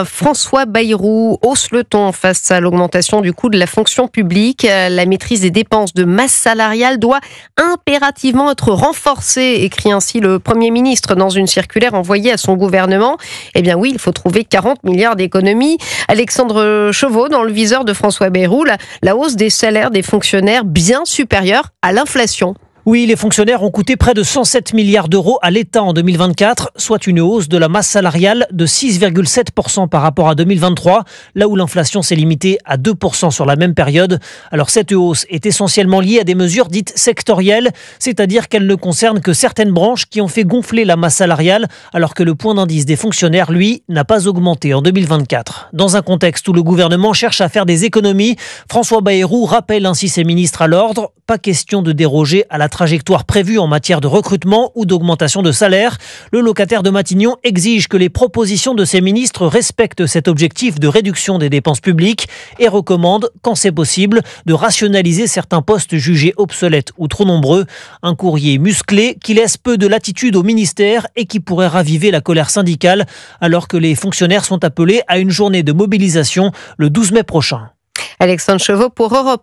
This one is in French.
François Bayrou hausse le ton face à l'augmentation du coût de la fonction publique. La maîtrise des dépenses de masse salariale doit impérativement être renforcée, écrit ainsi le Premier ministre dans une circulaire envoyée à son gouvernement. Eh bien oui, il faut trouver 40 milliards d'économies. Alexandre Chevaux, dans le viseur de François Bayrou, la hausse des salaires des fonctionnaires bien supérieure à l'inflation. Oui, les fonctionnaires ont coûté près de 107 milliards d'euros à l'État en 2024, soit une hausse de la masse salariale de 6,7% par rapport à 2023, là où l'inflation s'est limitée à 2% sur la même période. Alors cette hausse est essentiellement liée à des mesures dites sectorielles, c'est-à-dire qu'elle ne concerne que certaines branches qui ont fait gonfler la masse salariale, alors que le point d'indice des fonctionnaires, lui, n'a pas augmenté en 2024. Dans un contexte où le gouvernement cherche à faire des économies, François Bayrou rappelle ainsi ses ministres à l'ordre, pas question de déroger à la trajectoire prévue en matière de recrutement ou d'augmentation de salaire. Le locataire de Matignon exige que les propositions de ses ministres respectent cet objectif de réduction des dépenses publiques et recommande, quand c'est possible, de rationaliser certains postes jugés obsolètes ou trop nombreux. Un courrier musclé qui laisse peu de latitude au ministère et qui pourrait raviver la colère syndicale alors que les fonctionnaires sont appelés à une journée de mobilisation le 12 mai prochain. Alexandre Chevaux pour Europe.